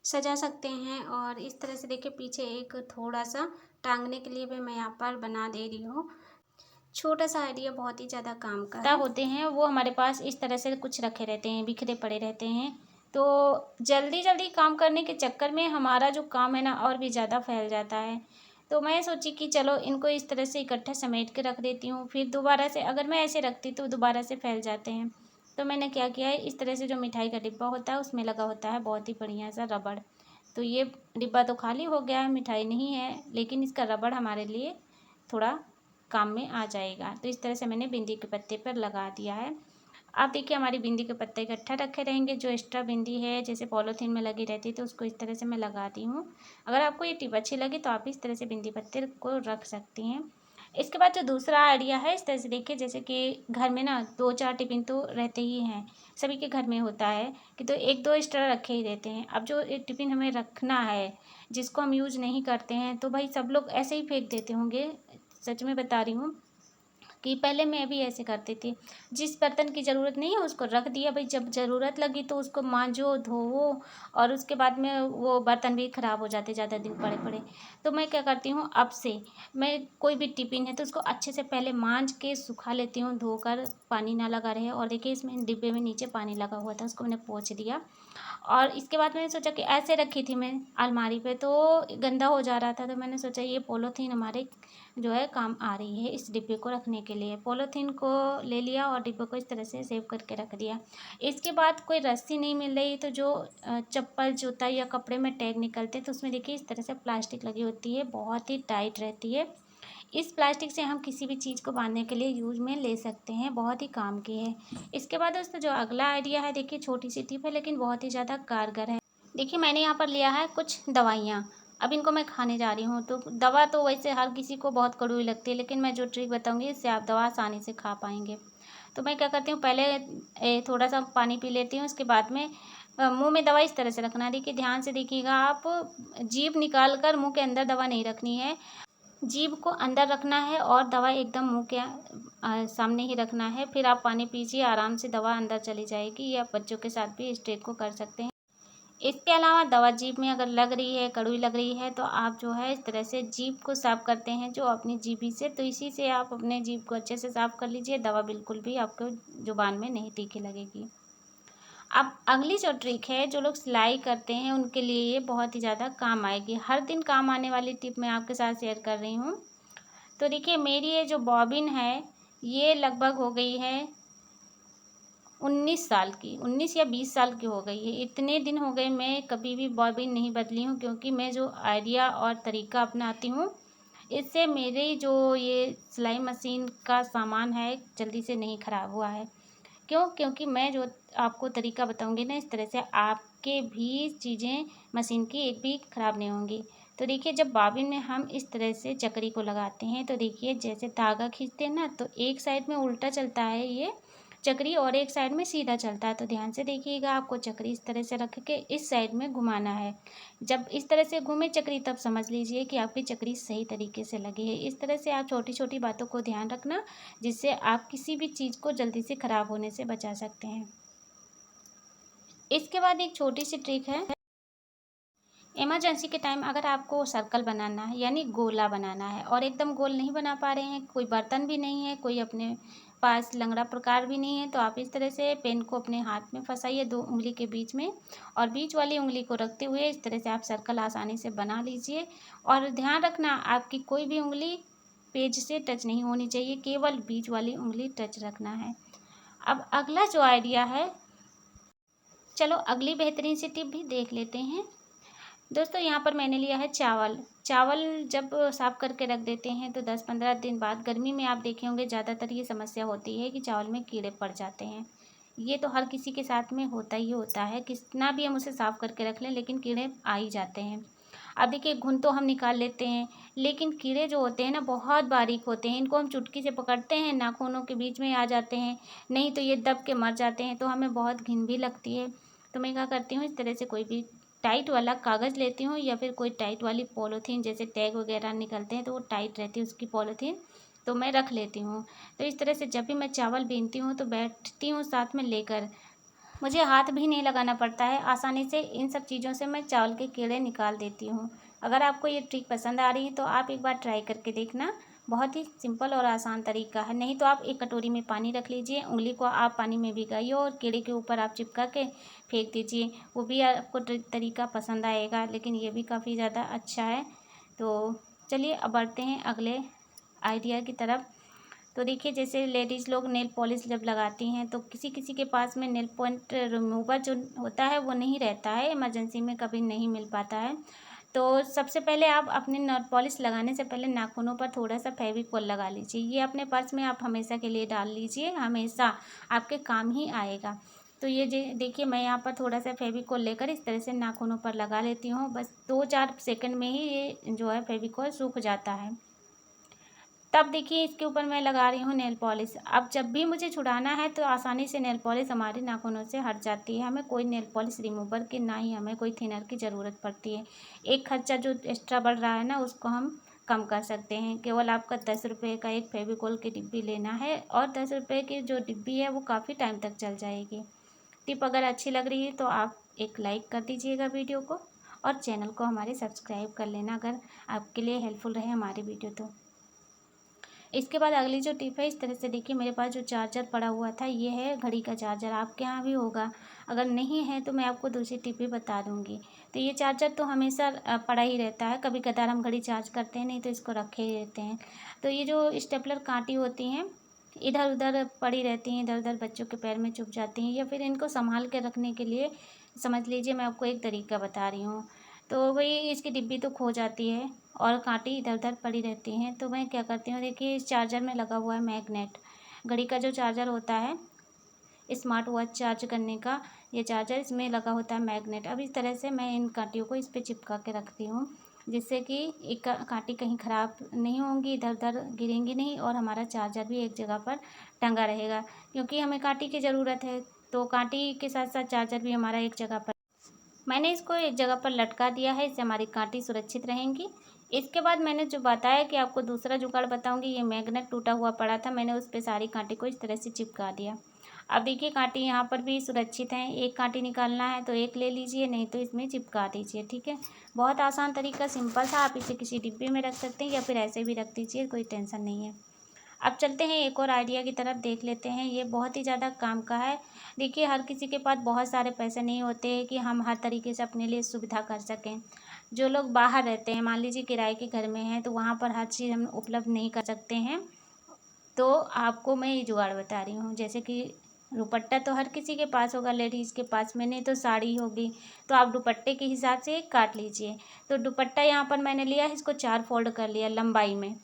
सजा सकते हैं। और इस तरह से देखिए पीछे एक थोड़ा-सा टाँगने के लिए भी मैं यहाँ पर बना दे रही हूँ। छोटा-सा आइडिया बहुत ही ज़्यादा काम का है। होते हैं वो हमारे पास इस तरह से कुछ रखे रहते हैं, बिखरे पड़े रहते हैं। तो जल्दी-जल्दी काम करने के चक्कर में हमारा जो काम है ना और भी ज़्यादा फैल जाता है। तो मैं सोची कि चलो इनको इस तरह से इकट्ठा समेट के रख देती हूँ, फिर दोबारा से अगर मैं ऐसे रखती तो दोबारा से फैल जाते हैं। तो मैंने क्या किया है, इस तरह से जो मिठाई का डिब्बा होता है उसमें लगा होता है बहुत ही बढ़िया सा रबड़। तो ये डिब्बा तो खाली हो गया है, मिठाई नहीं है, लेकिन इसका रबड़ हमारे लिए थोड़ा काम में आ जाएगा। तो इस तरह से मैंने बिंदी के पत्ते पर लगा दिया है। आप देखिए हमारी बिंदी के पत्ते इकट्ठा रखे रहेंगे। जो एक्स्ट्रा बिंदी है जैसे पॉलीथीन में लगी रहती है तो उसको इस तरह से मैं लगाती हूँ। अगर आपको ये टिप अच्छी लगी तो आप इस तरह से बिंदी पत्ते को रख सकती हैं। इसके बाद जो दूसरा आइडिया है, इस तरह से देखिए जैसे कि घर में ना 2-4 टिफ़िन तो रहते ही हैं, सभी के घर में होता है कि तो 1-2 एक्स्ट्रा रखे ही रहते हैं। अब जो एक टिफ़िन हमें रखना है जिसको हम यूज़ नहीं करते हैं तो भाई सब लोग ऐसे ही फेंक देते होंगे। सच में बता रही हूँ कि पहले मैं भी ऐसे करती थी। जिस बर्तन की ज़रूरत नहीं है उसको रख दिया, भाई जब ज़रूरत लगी तो उसको मांजो, धोवो और उसके बाद में वो बर्तन भी ख़राब हो जाते ज़्यादा दिन पड़े पड़े। तो मैं क्या करती हूँ, अब से मैं कोई भी टिफ़िन है तो उसको अच्छे से पहले मांज के सुखा लेती हूँ, धोकर पानी ना लगा रहे। और देखिए इसमें डिब्बे में नीचे पानी लगा हुआ था, उसको मैंने पोंछ दिया। और इसके बाद मैंने सोचा कि ऐसे रखी थी मैं अलमारी पे तो गंदा हो जा रहा था, तो मैंने सोचा ये पॉलीथीन हमारे जो है काम आ रही है इस डिब्बे को रखने के लिए। पॉलीथीन को ले लिया और डिब्बे को इस तरह से सेव करके रख दिया। इसके बाद कोई रस्सी नहीं मिल रही तो जो चप्पल जूता या कपड़े में टैग निकलते हैं तो उसमें देखिए इस तरह से प्लास्टिक लगी होती है, बहुत ही टाइट रहती है। इस प्लास्टिक से हम किसी भी चीज़ को बांधने के लिए यूज में ले सकते हैं, बहुत ही काम की है। इसके बाद दोस्तों जो अगला आइडिया है, देखिए छोटी सी टिप है लेकिन बहुत ही ज़्यादा कारगर है। देखिए मैंने यहाँ पर लिया है कुछ दवाइयाँ, अब इनको मैं खाने जा रही हूँ। तो दवा तो वैसे हर किसी को बहुत कड़वी लगती है, लेकिन मैं जो ट्रिक बताऊँगी इससे आप दवा आसानी से खा पाएंगे। तो मैं क्या करती हूँ, पहले थोड़ा सा पानी पी लेती हूँ, उसके बाद में मुंह में दवा इस तरह से रखना है। देखिए ध्यान से देखिएगा आप, जीभ निकाल कर मुंह के अंदर दवा नहीं रखनी है, जीभ को अंदर रखना है और दवा एकदम मुंह के सामने ही रखना है। फिर आप पानी पीजिए, आराम से दवा अंदर चली जाएगी। या बच्चों के साथ भी इस ट्रिक को कर सकते हैं। इसके अलावा दवा जीभ में अगर लग रही है, कड़वी लग रही है, तो आप जो है इस तरह से जीभ को साफ करते हैं जो अपनी जीभी से, तो इसी से आप अपने जीभ को अच्छे से साफ कर लीजिए। दवा बिल्कुल भी आपको जुबान में नहीं तीखी लगेगी। अब अगली जो ट्रिक है, जो लोग सिलाई करते हैं उनके लिए ये बहुत ही ज़्यादा काम आएगी। हर दिन काम आने वाली टिप मैं आपके साथ शेयर कर रही हूँ। तो देखिए मेरी ये जो बॉबिन है ये लगभग हो गई है 19 साल की, 19 या 20 साल की हो गई है। इतने दिन हो गए मैं कभी भी बॉबिन नहीं बदली हूँ, क्योंकि मैं जो आइडिया और तरीका अपनाती हूँ इससे मेरी जो ये सिलाई मशीन का सामान है जल्दी से नहीं ख़राब हुआ है। क्यों? क्योंकि मैं जो आपको तरीका बताऊंगी ना, इस तरह से आपके भी चीज़ें मशीन की एक भी ख़राब नहीं होंगी। तो देखिए जब बॉबिन में हम इस तरह से चक्री को लगाते हैं तो देखिए जैसे धागा खींचते हैं ना, तो एक साइड में उल्टा चलता है ये चक्री और एक साइड में सीधा चलता है। तो ध्यान से देखिएगा, आपको चक्री इस तरह से रख के इस साइड में घुमाना है। जब इस तरह से घूमे चक्री तब समझ लीजिए कि आपकी चक्री सही तरीके से लगी है। इस तरह से आप छोटी छोटी बातों को ध्यान रखना, जिससे आप किसी भी चीज़ को जल्दी से ख़राब होने से बचा सकते हैं। इसके बाद एक छोटी सी ट्रिक है, इमरजेंसी के टाइम अगर आपको सर्कल बनाना है यानी गोला बनाना है और एकदम गोल नहीं बना पा रहे हैं, कोई बर्तन भी नहीं है, कोई अपने पास लंगड़ा प्रकार भी नहीं है, तो आप इस तरह से पेन को अपने हाथ में फंसाइए 2 उंगली के बीच में और बीच वाली उंगली को रखते हुए इस तरह से आप सर्कल आसानी से बना लीजिए। और ध्यान रखना आपकी कोई भी उंगली पेज से टच नहीं होनी चाहिए, केवल बीच वाली उंगली टच रखना है। अब अगला जो आइडिया है, चलो अगली बेहतरीन सी टिप भी देख लेते हैं। दोस्तों यहाँ पर मैंने लिया है चावल। चावल जब साफ़ करके रख देते हैं तो 10-15 दिन बाद, गर्मी में आप देखे होंगे ज़्यादातर ये समस्या होती है कि चावल में कीड़े पड़ जाते हैं। ये तो हर किसी के साथ में होता ही होता है, कितना भी हम उसे साफ़ करके रख लें लेकिन कीड़े आ ही जाते हैं। अब देखिए घुन तो हम निकाल लेते हैं, लेकिन कीड़े जो होते हैं ना बहुत बारीक होते हैं, इनको हम चुटकी से पकड़ते हैं नाखूनों के बीच में आ जाते हैं, नहीं तो ये दब के मर जाते हैं, तो हमें बहुत घिन भी लगती है। तो मैं क्या करती हूँ, इस तरह से कोई भी टाइट वाला कागज़ लेती हूँ या फिर कोई टाइट वाली पॉलीथीन, जैसे टैग वगैरह निकलते हैं तो वो टाइट रहती है उसकी पॉलीथीन, तो मैं रख लेती हूँ। तो इस तरह से जब भी मैं चावल बीनती हूँ तो बैठती हूँ साथ में लेकर, मुझे हाथ भी नहीं लगाना पड़ता है, आसानी से इन सब चीज़ों से मैं चावल के कीड़े निकाल देती हूँ। अगर आपको ये ट्रिक पसंद आ रही है तो आप एक बार ट्राई करके देखना। बहुत ही सिंपल और आसान तरीका है। नहीं तो आप एक कटोरी में पानी रख लीजिए, उंगली को आप पानी में भिगाइए और कीड़े के ऊपर आप चिपका के फेंक दीजिए। वो भी आपको तरीका पसंद आएगा, लेकिन ये भी काफ़ी ज़्यादा अच्छा है। तो चलिए अब बढ़ते हैं अगले आइडिया की तरफ। तो देखिए, जैसे लेडीज़ लोग नेल पॉलिश जब लगाती हैं तो किसी किसी के पास में नेल पॉइंट रिमूवर जो होता है वो नहीं रहता है, इमरजेंसी में कभी नहीं मिल पाता है। तो सबसे पहले आप अपने नेल पॉलिश लगाने से पहले नाखूनों पर थोड़ा सा फेविकोल लगा लीजिए। ये अपने पर्स में आप हमेशा के लिए डाल लीजिए, हमेशा आपके काम ही आएगा। तो ये देखिए, मैं यहाँ पर थोड़ा सा फेविकोल लेकर इस तरह से नाखूनों पर लगा लेती हूँ। बस 2-4 सेकंड में ही ये जो है फेविकोल सूख जाता है। तब देखिए, इसके ऊपर मैं लगा रही हूँ नेल पॉलिश। अब जब भी मुझे छुड़ाना है तो आसानी से नेल पॉलिश हमारे नाखूनों से हट जाती है। हमें कोई नेल पॉलिश रिमूवर की, ना ही हमें कोई थिनर की ज़रूरत पड़ती है। एक खर्चा जो एक्स्ट्रा बढ़ रहा है ना, उसको हम कम कर सकते हैं। केवल आपका 10 रुपये का एक फेविकोल की डिब्बी लेना है और 10 रुपये की जो डिब्बी है वो काफ़ी टाइम तक चल जाएगी। टिप अगर अच्छी लग रही है तो आप एक लाइक कर दीजिएगा वीडियो को, और चैनल को हमारे सब्सक्राइब कर लेना अगर आपके लिए हेल्पफुल रहे हमारे वीडियो तो। इसके बाद अगली जो टिप है, इस तरह से देखिए, मेरे पास जो चार्जर पड़ा हुआ था ये है घड़ी का चार्जर। आपके यहाँ भी होगा, अगर नहीं है तो मैं आपको दूसरी टिप भी बता दूंगी। तो ये चार्जर तो हमेशा पड़ा ही रहता है, कभी कदार हम घड़ी चार्ज करते हैं, नहीं तो इसको रखे ही रहते हैं। तो ये जो स्टेपलर कांटी होती हैं इधर उधर पड़ी रहती हैं, इधर उधर बच्चों के पैर में चुभ जाती हैं, या फिर इनको संभाल के रखने के लिए समझ लीजिए मैं आपको एक तरीका बता रही हूँ। तो वही, इसकी डिब्बी तो खो जाती है और कांटी इधर उधर पड़ी रहती हैं। तो मैं क्या करती हूँ, देखिए इस चार्जर में लगा हुआ है मैग्नेट। घड़ी का जो चार्जर होता है, स्मार्ट वॉच चार्ज करने का ये चार्जर, इसमें लगा होता है मैग्नेट। अब इस तरह से मैं इन कांटियों को इस पर चिपका के रखती हूँ, जिससे कि एक कांटी कहीं ख़राब नहीं होंगी, इधर उधर गिरेंगी नहीं, और हमारा चार्जर भी एक जगह पर टंगा रहेगा। क्योंकि हमें कांटी की ज़रूरत है, तो कांटी के साथ साथ चार्जर भी हमारा एक जगह पर, मैंने इसको एक जगह पर लटका दिया है, इससे हमारी कांटी सुरक्षित रहेंगी। इसके बाद मैंने जो बताया कि आपको दूसरा जुगाड़ बताऊंगी, ये मैग्नेट टूटा हुआ पड़ा था, मैंने उस पर सारी कांटी को इस तरह से चिपका दिया। अब देखिए, कांटी यहाँ पर भी सुरक्षित हैं। एक कांटी निकालना है तो एक ले लीजिए, नहीं तो इसमें चिपका दीजिए। ठीक है, बहुत आसान तरीका, सिंपल था। आप इसे किसी डिब्बे में रख सकते हैं या फिर ऐसे भी रख दीजिए, कोई टेंशन नहीं है। अब चलते हैं एक और आइडिया की तरफ, देख लेते हैं। ये बहुत ही ज़्यादा काम का है। देखिए, हर किसी के पास बहुत सारे पैसे नहीं होते हैं कि हम हर तरीके से अपने लिए सुविधा कर सकें। जो लोग बाहर रहते हैं, मान लीजिए किराए के घर में हैं, तो वहाँ पर हर चीज़ हम उपलब्ध नहीं कर सकते हैं। तो आपको मैं ये जुगाड़ बता रही हूँ, जैसे कि दुपट्टा तो हर किसी के पास होगा, लेडीज़ के पास में, नहीं तो साड़ी होगी। तो आप दुपट्टे के हिसाब से एक काट लीजिए। तो दुपट्टा यहाँ पर मैंने लिया है, इसको 4 फोल्ड कर लिया लंबाई में,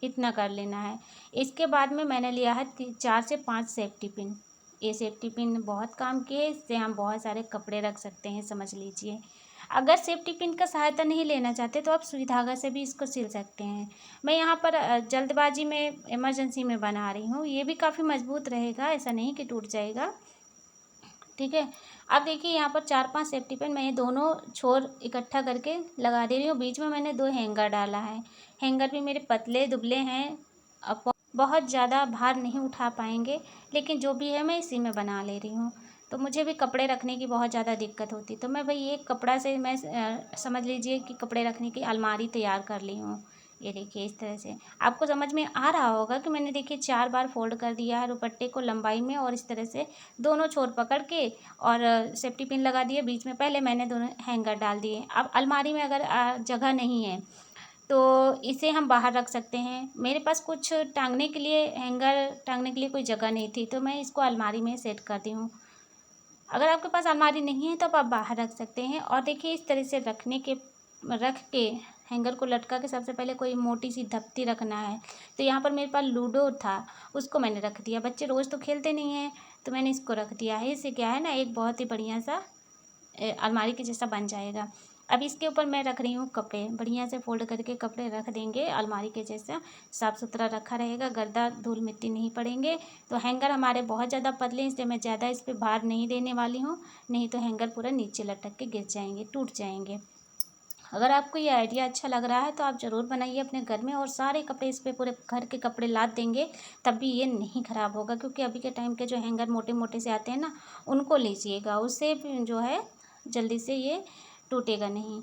इतना कर लेना है। इसके बाद में मैंने लिया है 4 से 5 सेफ्टी पिन। ये सेफ्टी पिन बहुत काम की है, इससे हम बहुत सारे कपड़े रख सकते हैं, समझ लीजिए। अगर सेफ्टी पिन का सहायता नहीं लेना चाहते तो आप सुई धागा से भी इसको सिल सकते हैं। मैं यहाँ पर जल्दबाजी में, इमरजेंसी में बना रही हूँ। ये भी काफ़ी मजबूत रहेगा, ऐसा नहीं कि टूट जाएगा। ठीक है, अब देखिए यहाँ पर 4-5 सेफ्टी पिन मैं ये दोनों छोर इकट्ठा करके लगा दे रही हूँ। बीच में मैंने 2 हैंगर डाला है। हैंगर भी मेरे पतले दुबले हैं, अब बहुत ज़्यादा भार नहीं उठा पाएंगे, लेकिन जो भी है मैं इसी में बना ले रही हूँ। तो मुझे भी कपड़े रखने की बहुत ज़्यादा दिक्कत होती, तो मैं भाई एक कपड़ा से मैं समझ लीजिए कि कपड़े रखने की अलमारी तैयार कर ली हूँ। ये देखिए, इस तरह से आपको समझ में आ रहा होगा कि मैंने देखिए 4 बार फोल्ड कर दिया है दुपट्टे को लंबाई में, और इस तरह से दोनों छोर पकड़ के और सेफ्टी पिन लगा दिए बीच में। पहले मैंने दोनों हैंगर डाल दिए। अब अलमारी में अगर जगह नहीं है तो इसे हम बाहर रख सकते हैं। मेरे पास कुछ टांगने के लिए, हैंगर टांगने के लिए कोई जगह नहीं थी, तो मैं इसको अलमारी में सेट कर दी हूँ। अगर आपके पास अलमारी नहीं है तो आप बाहर रख सकते हैं। और देखिए, इस तरह से रख के हैंगर को लटका के सबसे पहले कोई मोटी सी धपती रखना है। तो यहाँ पर मेरे पास लूडो था, उसको मैंने रख दिया। बच्चे रोज़ तो खेलते नहीं हैं, तो मैंने इसको रख दिया है। इससे क्या है ना, एक बहुत ही बढ़िया सा अलमारी के जैसा बन जाएगा। अब इसके ऊपर मैं रख रही हूँ कपड़े, बढ़िया से फोल्ड करके कपड़े रख देंगे, अलमारी के जैसा साफ़ सुथरा रखा रहेगा, गर्दा धूल मिट्टी नहीं पड़ेंगे। तो हैंगर हमारे बहुत ज़्यादा पतले हैं, इसलिए मैं ज़्यादा इस पर भार नहीं देने वाली हूँ, नहीं तो हैंगर पूरा नीचे लटक के गिर जाएंगे, टूट जाएंगे। अगर आपको ये आइडिया अच्छा लग रहा है तो आप ज़रूर बनाइए अपने घर में, और सारे कपड़े इस पे, पूरे घर के कपड़े लाद देंगे तब भी ये नहीं ख़राब होगा। क्योंकि अभी के टाइम के जो हैंगर मोटे मोटे से आते हैं ना, उनको लीजिएगा, उससे जो है जल्दी से ये टूटेगा नहीं।